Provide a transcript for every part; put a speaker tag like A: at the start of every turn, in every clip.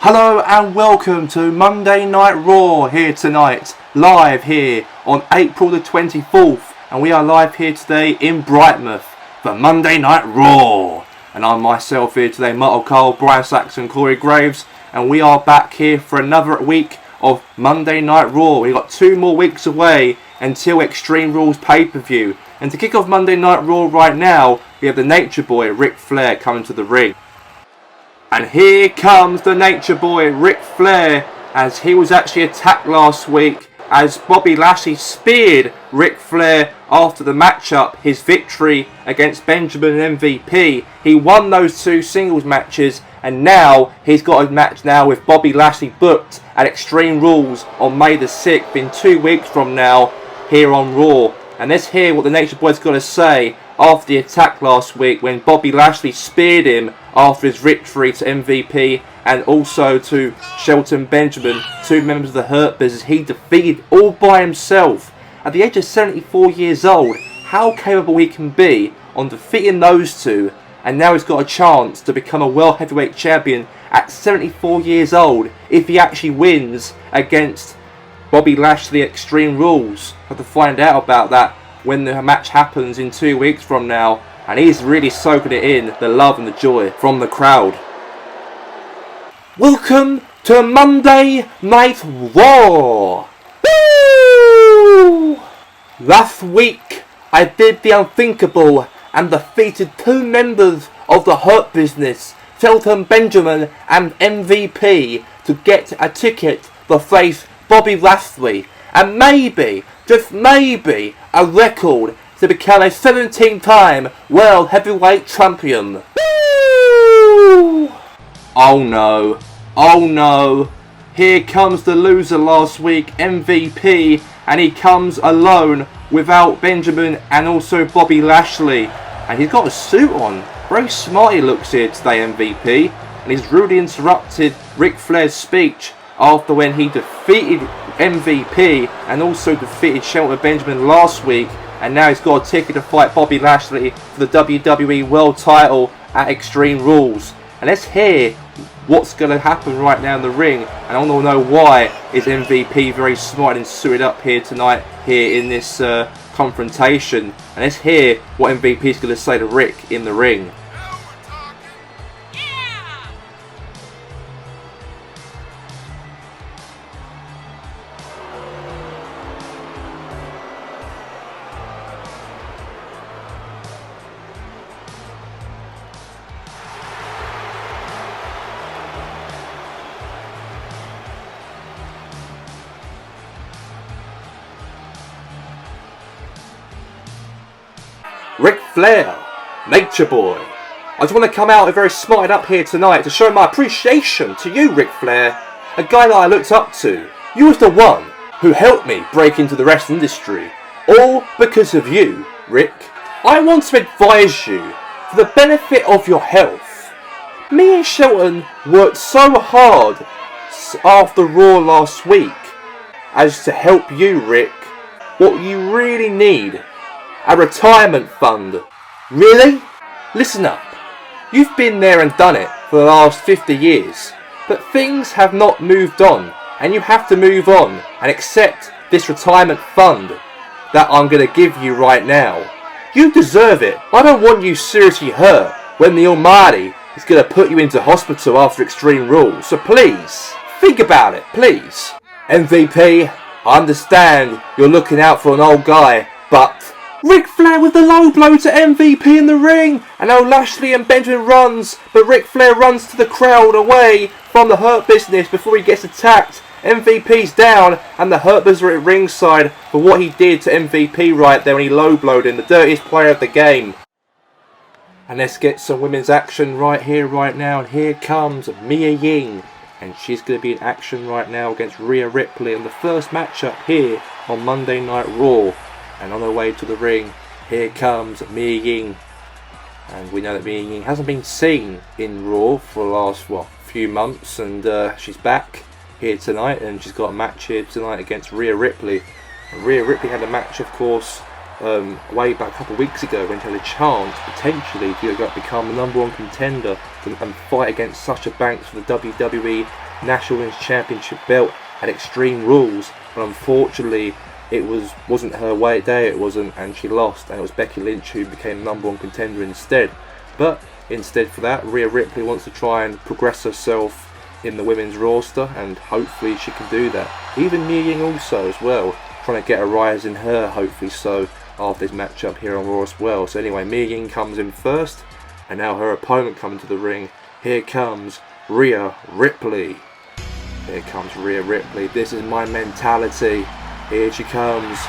A: Hello and welcome to Monday Night Raw here tonight, live here on April the 24th, and we are live here today in Brightmouth for Monday Night Raw. And I'm myself here today, Martel Cole, Brian Saxon, Corey Graves, and we are back here for another week of Monday Night Raw. We've got 2 more weeks away until Extreme Rules pay-per-view. And to kick off Monday Night Raw right now, we have the Nature Boy, Ric Flair, coming to the ring. And here comes the Nature Boy, Ric Flair, as he was actually attacked last week as Bobby Lashley speared Ric Flair after the matchup, his victory against Benjamin and MVP. He won those 2 singles matches, and now he's got a match now with Bobby Lashley booked at Extreme Rules on May the 6th in 2 weeks from now here on Raw. And let's hear what the Nature Boy's got to say after the attack last week when Bobby Lashley speared him after his victory to MVP and also to Shelton Benjamin, 2 members of the Hurt Business. He defeated all by himself at the age of 74 years old. How capable he can be on defeating those 2, and now he's got a chance to become a World Heavyweight Champion at 74 years old if he actually wins against Bobby Lashley at Extreme Rules. Have to find out about that when the match happens in 2 weeks from now, and he's really soaking it in, the love and the joy from the crowd. Welcome to Monday Night Raw! Woo! Last week I did the unthinkable and defeated 2 members of the Hurt Business, Shelton Benjamin and MVP, to get a ticket to face Bobby Lashley, and maybe, just maybe, a record to become a 17-time World Heavyweight Champion. Woo! Oh no, oh no, here comes the loser last week, MVP, and he comes alone without Benjamin and also Bobby Lashley. And he's got a suit on, very smart he looks here today, MVP, and he's rudely interrupted Ric Flair's speech after when he defeated MVP and also defeated Shelton Benjamin last week, and now he's got a ticket to fight Bobby Lashley for the WWE World title at Extreme Rules. And let's hear what's going to happen right now in the ring, and I want to know why is MVP very smart and suited up here tonight here in this confrontation. And let's hear what MVP is going to say to Rick in the ring. Ric Flair, Nature Boy. I just want to come out very smarted up here tonight to show my appreciation to you, Ric Flair, a guy that I looked up to. You was the one who helped me break into the wrestling industry, all because of you, Rick. I want to advise you, for the benefit of your health. Me and Shelton worked so hard after Raw last week as to help you, Rick. What you really need, a retirement fund. Really? Listen up. You've been there and done it for the last 50 years, but things have not moved on, and you have to move on and accept this retirement fund that I'm going to give you right now. You deserve it. I don't want you seriously hurt when the Almighty is going to put you into hospital after Extreme Rules, so please, think about it, please. MVP, I understand you're looking out for an old guy, but Ric Flair with the low blow to MVP in the ring, and now Lashley and Benjamin runs, but Ric Flair runs to the crowd away from the Hurt Business before he gets attacked. MVP's down, and the Hurt Business are at ringside for what he did to MVP right there when he low blowed him, the dirtiest player of the game. And let's get some women's action right here, right now, and here comes Mia Ying, and she's going to be in action right now against Rhea Ripley in the first matchup here on Monday Night Raw. And on her way to the ring, here comes Mia Ying. And we know that Mia Ying hasn't been seen in Raw for the last, few months. And she's back here tonight, and she's got a match here tonight against Rhea Ripley. And Rhea Ripley had a match, of course, way back a couple of weeks ago when she had a chance, potentially, to become the #1 contender and fight against Sasha Banks for the WWE National Women's Championship belt at Extreme Rules, but unfortunately it wasn't her day, it wasn't, and she lost, and it was Becky Lynch who became #1 contender instead. But instead for that, Rhea Ripley wants to try and progress herself in the women's roster, and hopefully she can do that. Even Mia Ying also as well, trying to get a rise in her, hopefully so, after this matchup here on Raw as well. So anyway, Mia Ying comes in first, and now her opponent coming to the ring. Here comes Rhea Ripley. Here comes Rhea Ripley. This is my mentality. Here she comes.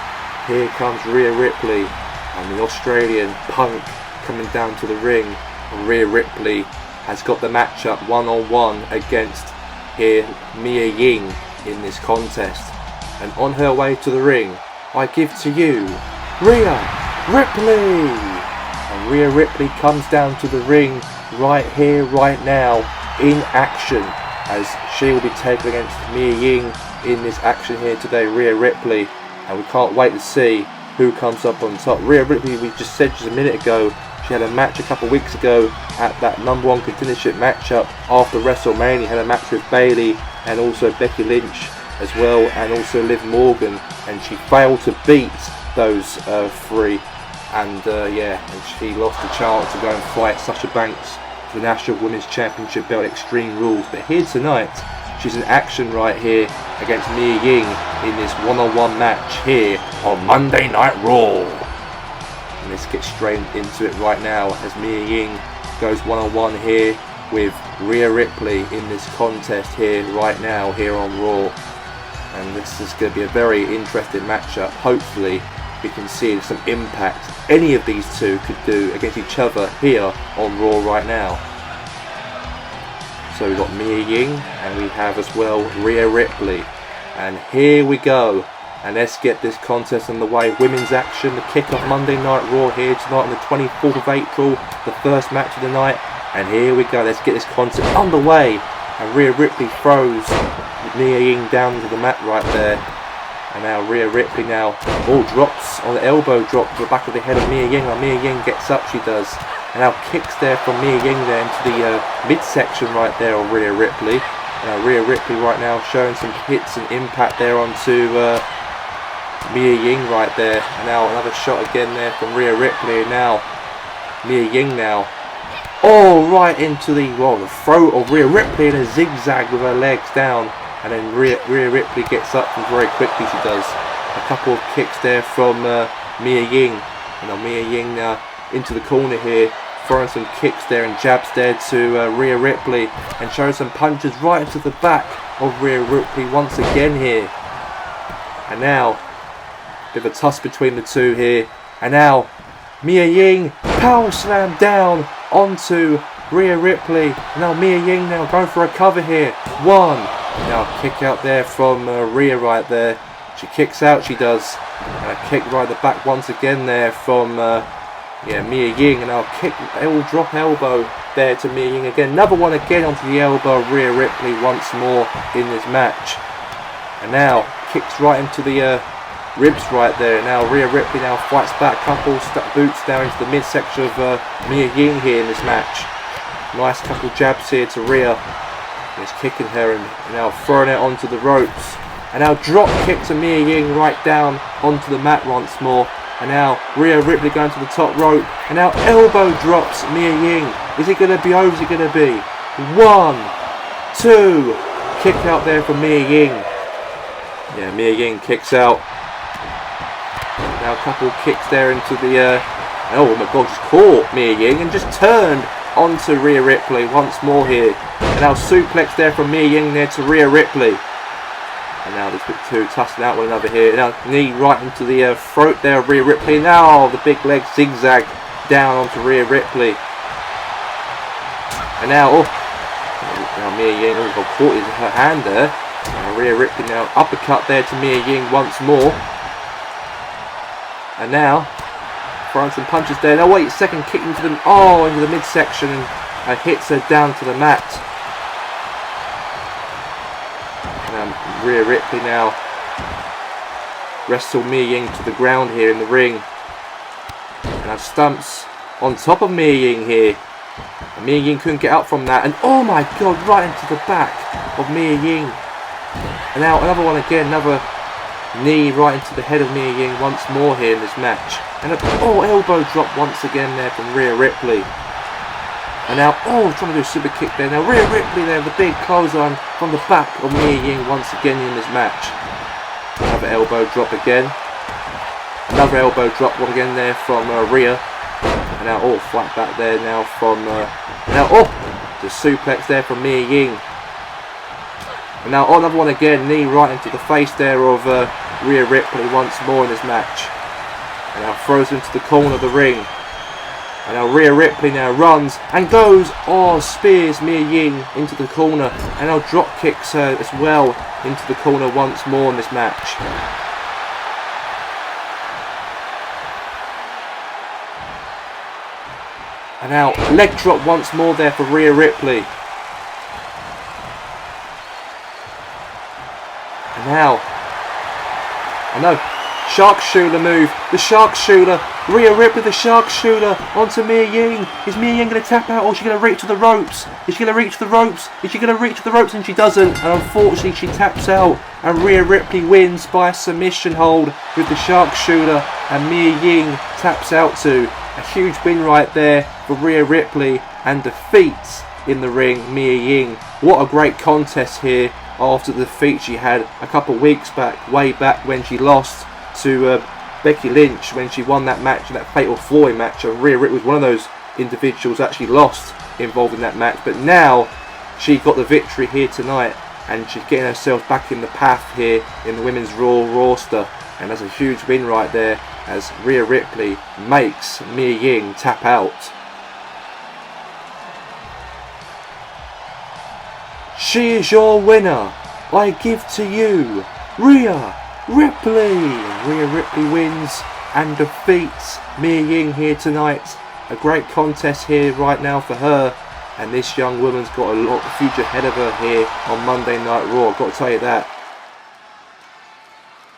A: Here comes Rhea Ripley. And the Australian Punk coming down to the ring. And Rhea Ripley has got the matchup one-on-one against here Mia Ying in this contest. And on her way to the ring, I give to you Rhea Ripley. And Rhea Ripley comes down to the ring right here, right now, in action, as she will be taken against Mia Ying in this action here today, Rhea Ripley, and we can't wait to see who comes up on top. Rhea Ripley, we just said just a minute ago, she had a match a couple of weeks ago at that #1 contendership matchup after WrestleMania, had a match with Bayley and also Becky Lynch as well, and also Liv Morgan, and she failed to beat those three, and and she lost the chance to go and fight Sasha Banks for the National Women's Championship belt Extreme Rules. But here tonight, she's in action right here against Mia Ying in this one-on-one match here on Monday Night Raw. And let's get straight into it right now as Mia Ying goes one-on-one here with Rhea Ripley in this contest here right now here on Raw. And this is going to be a very interesting matchup. Hopefully we can see some impact any of these two could do against each other here on Raw right now. So we've got Mia Ying and we have as well Rhea Ripley. And here we go. And let's get this contest underway. Women's action, the kick-off Monday Night Raw here tonight on the 24th of April, the first match of the night. And here we go, let's get this contest underway. And Rhea Ripley throws Mia Ying down to the mat right there. And now Rhea Ripley now drops on the elbow drop to the back of the head of Mia Ying. And Mia Ying gets up, she does. And now kicks there from Mia Ying there into the midsection right there of Rhea Ripley. Rhea Ripley right now showing some hits and impact there onto Mia Ying right there. And now another shot again there from Rhea Ripley. And now Mia Ying now. Right into the throat of Rhea Ripley in a zigzag with her legs down. And then Rhea Ripley gets up and very quickly she does. A couple of kicks there from Mia Ying. And now Mia Ying now into the corner here, throwing some kicks there and jabs there to Rhea Ripley, and showing some punches right into the back of Rhea Ripley once again here. And now, a bit of a tussle between the two here. And now, Mia Ying power slam down onto Rhea Ripley. And now Mia Ying now going for a cover here. One. Now kick out there from Rhea right there. She kicks out, she does. And a kick right at the back once again there from Mia Ying. And now kick, drop elbow there to Mia Ying again. Another one again onto the elbow of Rhea Ripley once more in this match. And now kicks right into the ribs right there. Now Rhea Ripley now fights back, couple boots down into the midsection of Mia Ying here in this match. Nice couple jabs here to Rhea. He's kicking her and now throwing it onto the ropes. And now drop kick to Mia Ying right down onto the mat once more. And now Rhea Ripley going to the top rope. And now elbow drops Mia Ying. Is it going to be over? Is it going to be? 1, 2. Kick out there from Mia Ying. Yeah, Mia Ying kicks out. Now a couple kicks there into the... oh my god, just caught Mia Ying and just turned onto Rhea Ripley once more here. And now suplex there from Mia Ying there to Rhea Ripley. And now there's two tussling out one another here. Now knee right into the throat there of Rhea Ripley. Now the big leg zigzag down onto Rhea Ripley. And now, now Mia Ying got caught in her hand there. And Rhea Ripley now uppercut there to Mia Ying once more. And now throwing some punches there. Now wait, second kick into the midsection and hits her down to the mat. And Rhea Ripley now wrestle Mia Ying to the ground here in the ring. And now stumps on top of Mia Ying here. And Mia Ying couldn't get up from that. And oh my god, right into the back of Mia Ying. And now another one again, another knee right into the head of Mia Ying once more here in this match. And elbow drop once again there from Rhea Ripley. And now, trying to do a super kick there. Now Rhea Ripley there, the big clothesline from the back of Mia Ying once again in this match. Another elbow drop again. Another elbow drop one again there from Rhea. And now, flat back there now from, the suplex there from Mia Ying. And now, another one again, knee right into the face there of Rhea Ripley once more in this match. And now throws into the corner of the ring. And now Rhea Ripley now runs and goes, spears Mia Ying into the corner. And now drop kicks her as well into the corner once more in this match. And now leg drop once more there for Rhea Ripley. And now, sharpshooter move, the sharpshooter, Rhea Ripley, the sharpshooter onto Mia Ying. Is Mia Ying going to tap out, or is she going to reach to the ropes? Is she going to reach the ropes? Is she going to reach the ropes? And she doesn't, and unfortunately she taps out, and Rhea Ripley wins by a submission hold with the sharpshooter, and Mia Ying taps out too. A huge win right there for Rhea Ripley, and defeats in the ring Mia Ying. What a great contest here after the defeat she had a couple of weeks back, way back when she lost to Becky Lynch, when she won that match, that Fatal 4-Way match. And Rhea Ripley was one of those individuals that actually lost involved in that match, but now she got the victory here tonight, and she's getting herself back in the path here in the Women's Raw roster. And that's a huge win right there as Rhea Ripley makes Mia Ying tap out. She is your winner. I give to you Rhea Ripley. Rhea Ripley wins and defeats Mia Ying here tonight. A great contest here right now for her. And this young woman's got a lot of future ahead of her here on Monday Night Raw. I've got to tell you that.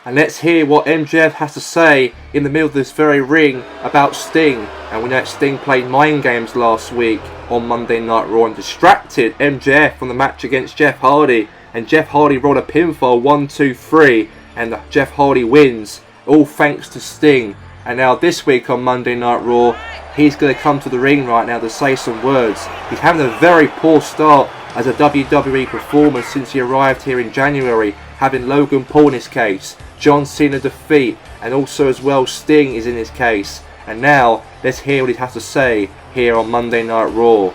A: And let's hear what MJF has to say in the middle of this very ring about Sting. And we know that Sting played mind games last week on Monday Night Raw and distracted MJF from the match against Jeff Hardy. And Jeff Hardy rolled a pinfall 1-2-3, and Jeff Hardy wins, all thanks to Sting. And now this week on Monday Night Raw, he's going to come to the ring right now to say some words. He's having a very poor start as a WWE performer since he arrived here in January, having Logan Paul in his case, John Cena defeat, and also as well Sting is in his case. And now let's hear what he has to say here on Monday Night Raw.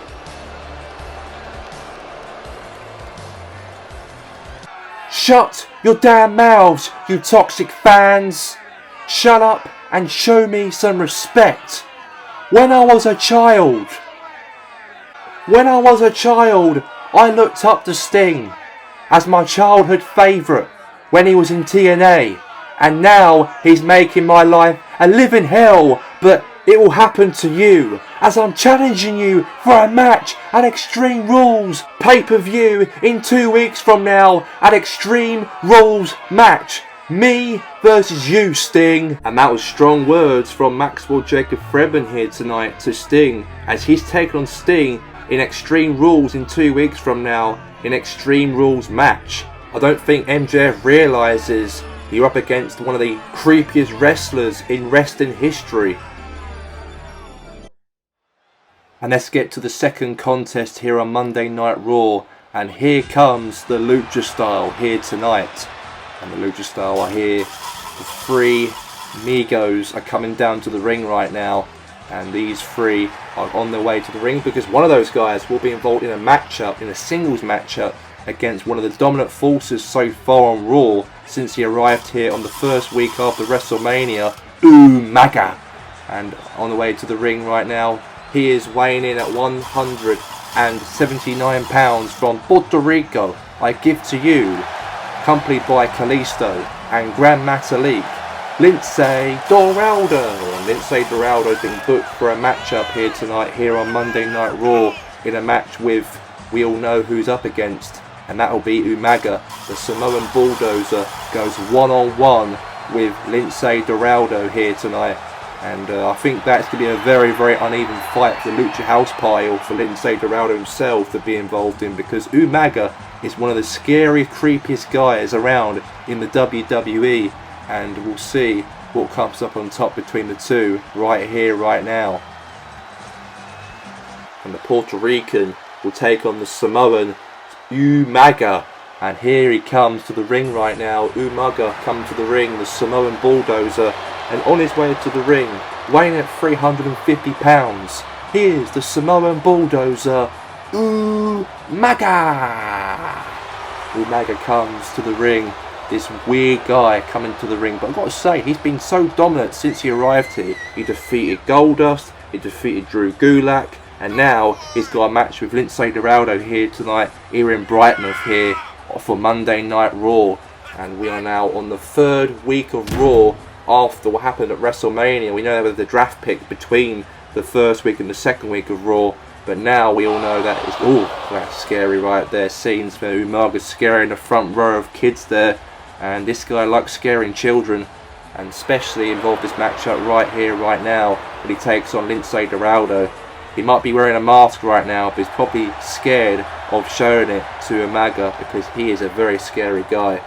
A: Shut your damn mouths, you toxic fans! Shut up and show me some respect. When I was a child, I looked up to Sting as my childhood favourite when he was in TNA, and now he's making my life a living hell, but it will happen to you as I'm challenging you for a match at Extreme Rules pay-per-view in 2 weeks from now at Extreme Rules match. Me versus you, Sting. And that was strong words from Maxwell Jacob Threadman here tonight to Sting, as he's taken on Sting in Extreme Rules in 2 weeks from now in Extreme Rules match. I don't think MJF realises you're up against one of the creepiest wrestlers in wrestling history. And let's get to the second contest here on Monday Night Raw. And here comes the Lucha Style here tonight. And the Lucha Style are here. The three Migos are coming down to the ring right now. And these three are on their way to the ring because one of those guys will be involved in a matchup, in a singles matchup, against one of the dominant forces so far on Raw since he arrived here on the first week after WrestleMania, Umaga. And on the way to the ring right now, he is weighing in at 179 pounds from Puerto Rico. I give to you, accompanied by Kalisto and Gran Metalik, Lindsay Dorado. And Lindsay Dorado has been booked for a matchup here tonight, here on Monday Night Raw, in a match with, we all know who's up against, and that will be Umaga. The Samoan Bulldozer goes one-on-one with Lindsay Dorado here tonight. And I think that's going to be a very, very uneven fight for the Lucha House Party, or for Lince Dorado himself to be involved in, because Umaga is one of the scariest, creepiest guys around in the WWE, and we'll see what comes up on top between the two right here, right now. And the Puerto Rican will take on the Samoan Umaga. And here he comes to the ring right now. Umaga comes to the ring, the Samoan Bulldozer, and on his way to the ring, weighing at 350 pounds, here's the Samoan Bulldozer, Umaga. Umaga comes to the ring, this weird guy coming to the ring, but I've got to say, he's been so dominant since he arrived here. He defeated Goldust, he defeated Drew Gulak, and now he's got a match with Lince Dorado here tonight, here in Brightmouth here, for Monday Night Raw. And we are now on the 3rd week of Raw after what happened at WrestleMania. We know there was the draft pick between the 1st week and the 2nd week of Raw, but now we all know that it's, that's scary right there. Scenes where Umaga's scaring the front row of kids there, and this guy likes scaring children, and especially involved this matchup right here, right now, when he takes on Lince Dorado. He might be wearing a mask right now, but he's probably scared of showing it to Umaga because he is a very scary guy.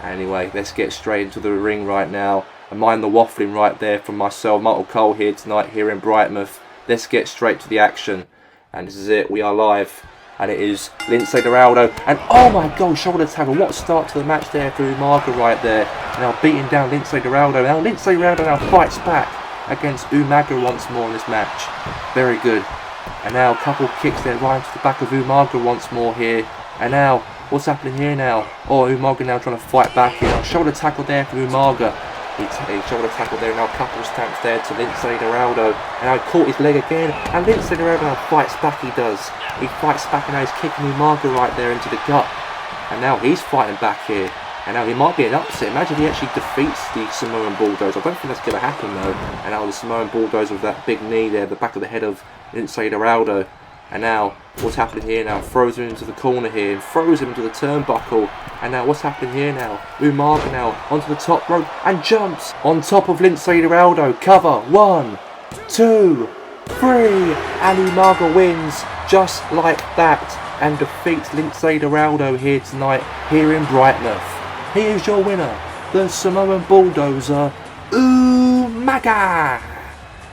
A: Anyway, let's get straight into the ring right now. And mind the waffling right there from myself, Michael Cole, here tonight, here in Brightmouth. Let's get straight to the action. And this is it, we are live. And it is Lince Dorado. And oh my god, shoulder tackle. What a start to the match there for Umaga right there. Now beating down Lince Dorado. Now Lince Dorado now fights back against Umaga once more in this match. Very good. And now a couple of kicks there right into the back of Umaga once more here. And now, what's happening here now? Oh, Umaga now trying to fight back here. Now, shoulder tackle there for Umaga. He shoulder tackle there, now a couple of stamps there to Lince Dorado. And now he caught his leg again. And Lince Dorado now fights back, he does. He fights back and now he's kicking Umaga right there into the gut. And now he's fighting back here. And now he might be an upset. Imagine he actually defeats the Samoan Bulldozer. I don't think that's going to happen though. And now the Samoan Bulldozer with that big knee there, the back of the head of Lince Dorado. And now, what's happening here now? Throws him into the corner here and throws him into the turnbuckle. And now, what's happening here now? Umaga now onto the top rope and jumps on top of Lince Dorado. Cover. 1, 2, 3. And Umaga wins just like that and defeats Lince Dorado here tonight, here in Brightmouth. Here's your winner, the Samoan Bulldozer, Umaga.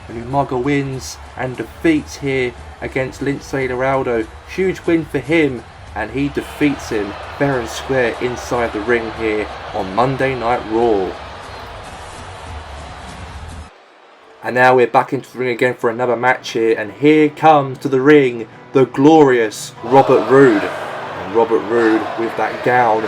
A: And Umaga wins and defeats here against Lince Dorado. Huge win for him, and he defeats him fair and square inside the ring here on Monday Night Raw. And now we're back into the ring again for another match here, and here comes to the ring the glorious Robert Roode. And Robert Roode with that gown,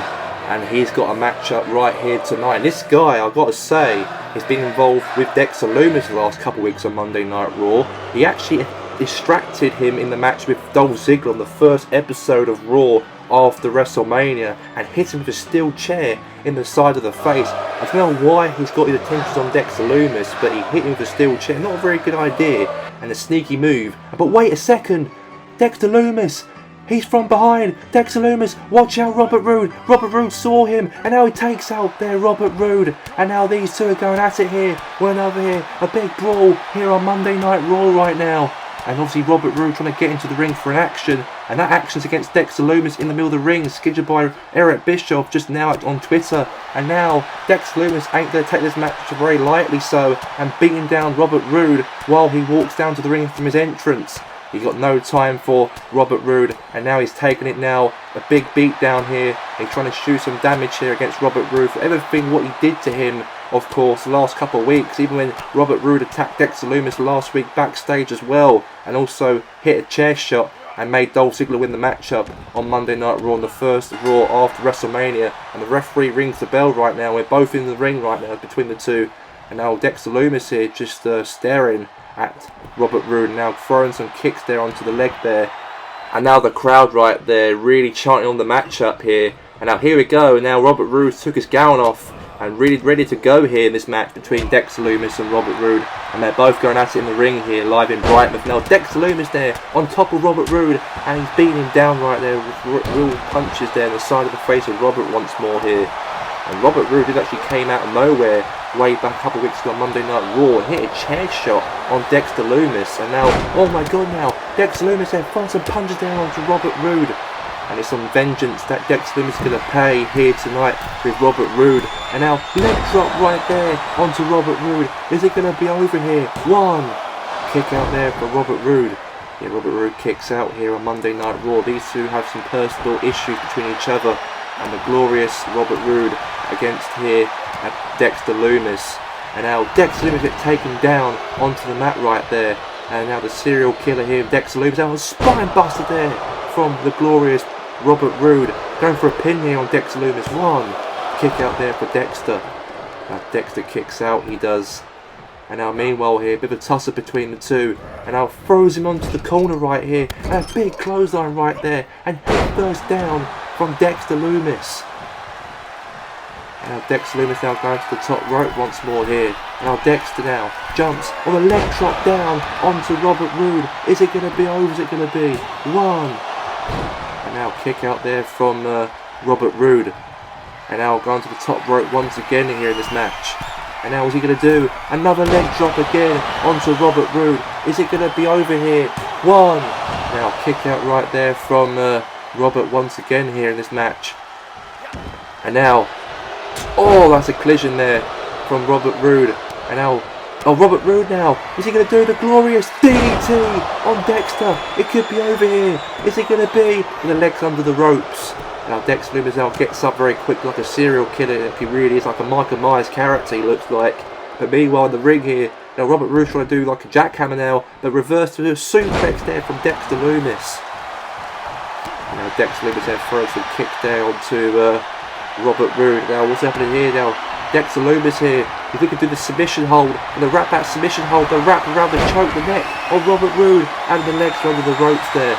A: and he's got a matchup right here tonight. And this guy, I've got to say, has been involved with Dexter Lumis the last couple of weeks on Monday Night Raw. He actually distracted him in the match with Dolph Ziggler on the first episode of Raw after WrestleMania and hit him with a steel chair in the side of the face. I don't know why he's got his attention on Dexter Lumis, but he hit him with a steel chair. Not a very good idea and a sneaky move. But wait a second, Dexter Lumis, he's from behind. Dexter Lumis, watch out, Robert Roode. Robert Roode saw him, and now he takes out there Robert Roode. And now these two are going at it here. One over here, a big brawl here on Monday Night Raw right now. And obviously Robert Roode trying to get into the ring for an action. And that action's against Dexter Lumis in the middle of the ring, scheduled by Eric Bischoff just now on Twitter. And now Dexter Lumis ain't going to take this match very lightly so, and beating down Robert Roode while he walks down to the ring from his entrance. He got no time for Robert Roode, and now he's taking it now. A big beat down here. He's trying to shoot some damage here against Robert Roode for everything what he did to him, of course, the last couple of weeks. Even when Robert Roode attacked Dexter Lumis last week backstage as well, and also hit a chair shot and made Dolph Ziggler win the matchup on Monday Night Raw on the first Raw after WrestleMania. And the referee rings the bell right now. We're both in the ring right now between the two. And now Dexter Lumis here just staring at Robert Roode, now throwing some kicks there onto the leg there. And now the crowd right there really chanting on the matchup here. And now here we go. Now Robert Roode took his gown off and really ready to go here in this match between Dexter Lumis and Robert Roode. And they're both going at it in the ring here live in Brightmouth. Now Dexter Lumis there on top of Robert Roode, and he's beating him down right there with real punches there in the side of the face of Robert once more here. And Robert Roode actually came out of nowhere way back a couple of weeks ago on Monday Night Raw and hit a chair shot on Dexter Lumis. And now, oh my god, now Dexter Lumis there finds some punches down onto Robert Roode. And it's some vengeance that Dexter Lumis is going to pay here tonight with Robert Roode. And now leg drop right there onto Robert Roode. Is it going to be over here? One. Kick out there for Robert Roode. Yeah, Robert Roode kicks out here on Monday Night Raw. These two have some personal issues between each other. And the glorious Robert Roode against here at Dexter Lumis. And now Dexter Lumis gets taken down onto the mat right there. And now the serial killer here, Dexter Lumis, now a spine buster there from the glorious Robert Roode. Going for a pin here on Dexter Lumis. One. Kick out there for Dexter. Now Dexter kicks out, he does. And now meanwhile here, a bit of a tussle between the two. And now throws him onto the corner right here. And a big clothesline right there. And head first down from Dexter Lumis. And now Dexter Lumis now going to the top rope once more here. And now Dexter now jumps on a leg drop down onto Robert Roode. Is it going to be over? Is it going to be? One. And now kick out there from Robert Roode. And now going to the top rope once again here in this match. And now what's he going to do? Another leg drop again onto Robert Roode. Is it going to be over here? One. Now kick out right there from Robert once again here in this match. And now, oh, that's a collision there from Robert Roode. And now, oh, Robert Roode now. Is he going to do the glorious DDT on Dexter? It could be over here. Is it going to be? And the legs under the ropes. Now Dexter Lumis now gets up very quick like a serial killer. He really is like a Michael Myers character, he looks like. But meanwhile in the ring here, now Robert Roode trying to do like a jackhammer now. But reverse to a suplex there from Dexter Lumis. And now Dexter Lumis there throws some kicks there onto Robert Roode. Now what's happening here now? Dexter Lumis here. He's looking to do the submission hold. And the wrap that submission hold. The wrap around the choke, the neck of Robert Roode. And the legs under the ropes there.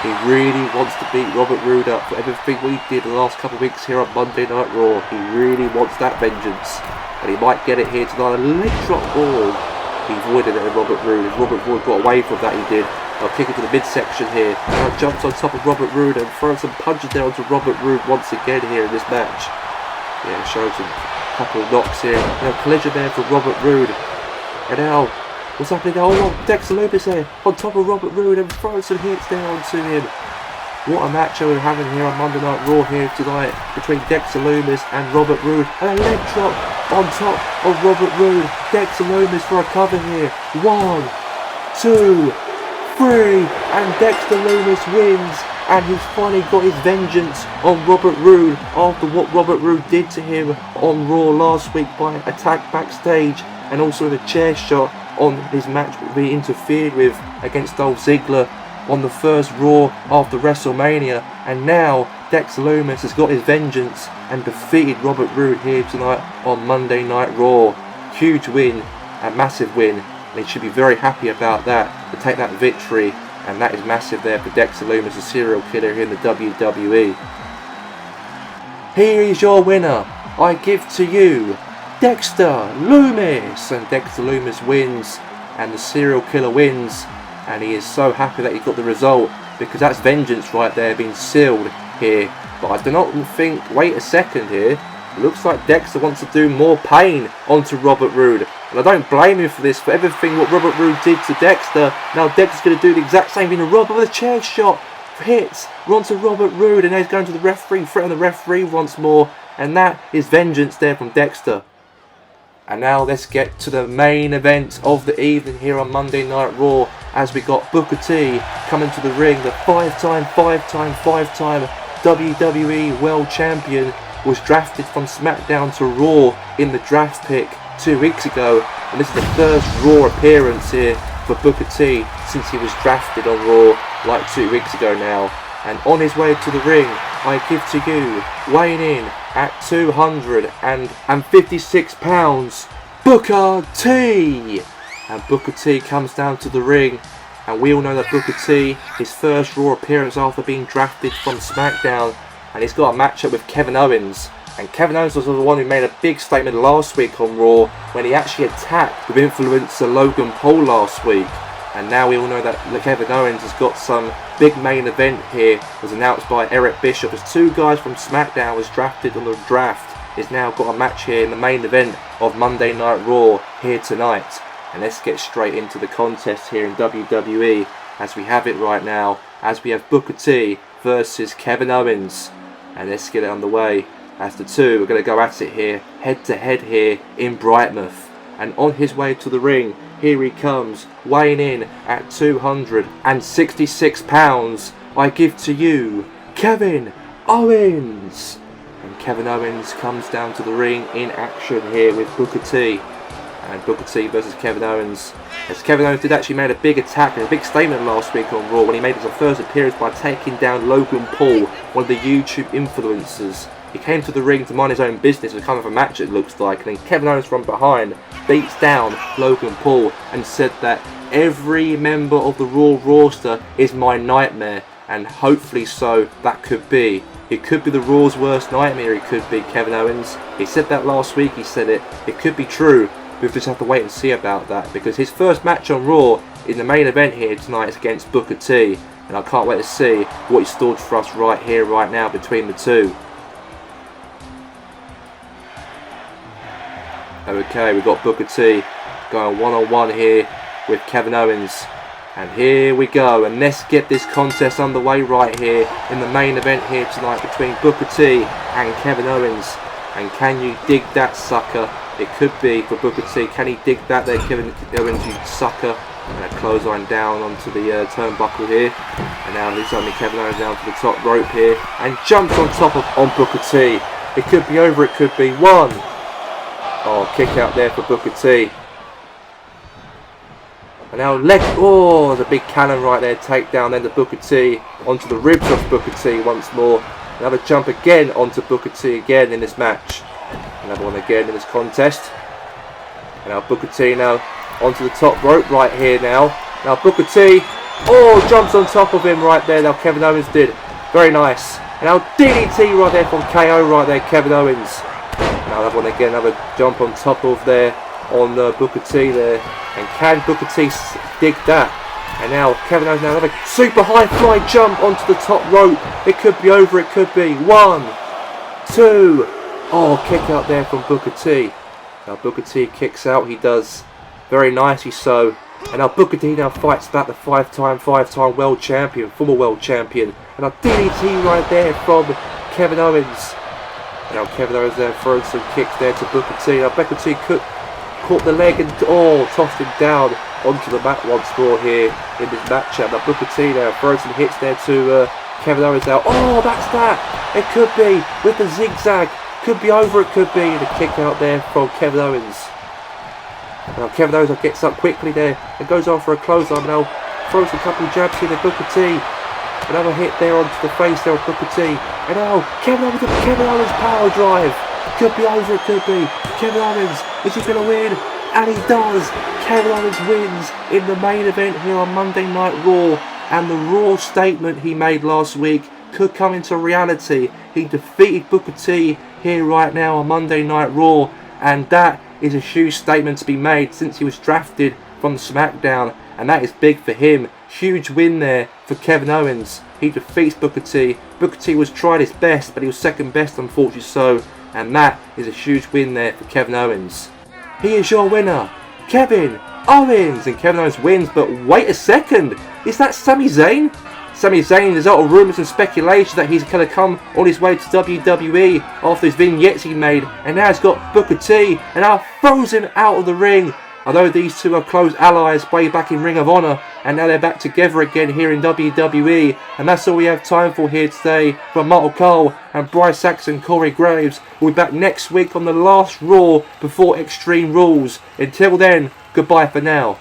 A: He really wants to beat Robert Roode up for everything we did the last couple of weeks here on Monday Night Raw. He really wants that vengeance. And he might get it here tonight. A leg drop ball. He avoided it, Robert Roode. If Robert Roode got away from that, he did. I'll kick it to the midsection here. Now jumps on top of Robert Roode and throws some punches down to Robert Roode once again here in this match. Yeah, shows some couple of knocks here. Now collision there for Robert Roode. And now, what's happening now? Oh, Dexter Lumis here on top of Robert Roode and throwing some hits down to him. What a match we're having here on Monday Night Raw here tonight between Dexter Lumis and Robert Roode. And a leg drop on top of Robert Roode. Dexter Lumis for a cover here. 1, 2, 3. And Dexter Lumis wins. And he's finally got his vengeance on Robert Roode after what Robert Roode did to him on Raw last week by attack backstage. And also with a chair shot on his match that he interfered with against Dolph Ziggler on the first Raw after WrestleMania. And now Dexter Lumis has got his vengeance and defeated Robert Roode here tonight on Monday Night Raw. Huge win, a massive win, and he should be very happy about that, to take that victory. And that is massive there for Dexter Lumis, a serial killer here in the WWE. Here is your winner. I give to you Dexter Lumis. And Dexter Lumis wins, and the serial killer wins, and he is so happy that he got the result, because that's vengeance right there being sealed here. But I do not think, wait a second here, it looks like Dexter wants to do more pain onto Robert Roode, and I don't blame him for this, for everything what Robert Roode did to Dexter. Now Dexter's going to do the exact same thing to Robert with a chair shot, hits onto Robert Roode, and now he's going to the referee, threatening the referee once more, and that is vengeance there from Dexter. And now let's get to the main event of the evening here on Monday Night Raw, as we got Booker T coming to the ring. The five-time WWE World Champion was drafted from SmackDown to Raw in the draft pick 2 weeks ago, and this is the first Raw appearance here for Booker T since he was drafted on Raw like 2 weeks ago now. And on his way to the ring, I give to you, weighing in at 256 pounds, Booker T. And Booker T comes down to the ring, and we all know that Booker T, his first Raw appearance after being drafted from SmackDown, and he's got a matchup with Kevin Owens. And Kevin Owens was the one who made a big statement last week on Raw when he actually attacked with influencer Logan Paul last week. And now we all know that Kevin Owens has got some big main event here, was announced by Eric Bischoff, as 2 guys from SmackDown was drafted on the draft has now got a match here in the main event of Monday Night Raw here tonight. And let's get straight into the contest here in WWE as we have it right now, as we have Booker T versus Kevin Owens. And let's get it underway as the two are going to go at it here, head to head here in Brightmouth. And on his way to the ring, here he comes, weighing in at 266 pounds. I give to you, Kevin Owens. And Kevin Owens comes down to the ring in action here with Booker T. And Booker T versus Kevin Owens. As Kevin Owens did actually make a big attack and a big statement last week on Raw when he made his first appearance by taking down Logan Paul, one of the YouTube influencers. He came to the ring to mind his own business with kind of a match it looks like, and then Kevin Owens from behind beats down Logan Paul and said that every member of the Raw roster is my nightmare, and hopefully so that could be. It could be the Raw's worst nightmare, it could be Kevin Owens. He said that last week, he said it could be true. We'll just have to wait and see about that, because his first match on Raw in the main event here tonight is against Booker T, and I can't wait to see what he stored for us right here, right now between the two. Okay, we've got Booker T going one-on-one here with Kevin Owens. And here we go, and let's get this contest underway right here in the main event here tonight between Booker T and Kevin Owens. And can you dig that, sucker? It could be for Booker T. Can he dig that there, Kevin Owens, you sucker? And a clothesline down onto the turnbuckle here. And now he's only Kevin Owens down to the top rope here. And jumps on top of Booker T. It could be over, it could be one. Oh, kick out there for Booker T. And now there's a big cannon right there. Take down then to Booker T. Onto the ribs of Booker T once more. Another jump again onto Booker T again in this match. Another one again in this contest. And now Booker T now onto the top rope right here now. Now Booker T, jumps on top of him right there. Now Kevin Owens did. Very nice. And now DDT right there from KO right there, Kevin Owens. Now another one again, another jump on top of there on Booker T there. And can Booker T dig that? And now Kevin Owens now another super high fly jump onto the top rope. It could be over, it could be. 1, 2. Kick out there from Booker T. Now Booker T kicks out, he does very nicely so. And now Booker T now fights back the five-time world champion, former world champion. And now DDT right there from Kevin Owens. And now Kevin Owens there throwing some kicks there to Booker T. Now Booker T caught the leg and tossed him down onto the mat once more here in this matchup. Now Booker T now throwing some hits there to Kevin Owens now. That's that! It could be with the zigzag. Could be over, it could be. The kick out there from Kevin Owens. Now Kevin Owens gets up quickly there and goes on for a clothesline. Now throws a couple of jabs here to Booker T. Another hit there onto the face there of Booker T. And now Kevin Owens power drive. Could be over, it could be. Kevin Owens, is he going to win? And he does. Kevin Owens wins in the main event here on Monday Night Raw. And the Raw statement he made last week could come into reality. He defeated Booker T here right now on Monday Night Raw, and that is a huge statement to be made since he was drafted from SmackDown, and that is big for him. Huge win there for Kevin Owens. He defeats Booker T. Booker T was tried his best, but he was second best, unfortunately so, and that is a huge win there for Kevin Owens. He is your winner, Kevin Owens. And Kevin Owens wins, but wait a second, is that Sami Zayn? Sami Zayn, there's a lot of rumours and speculation that he's going to come on his way to WWE after his vignettes he made, and now he's got Booker T and now throws him out of the ring. Although these two are close allies way back in Ring of Honor, and now they're back together again here in WWE. And that's all we have time for here today from Michael Cole and Bryce Saxon, Corey Graves. We'll be back next week on the last Raw before Extreme Rules. Until then, goodbye for now.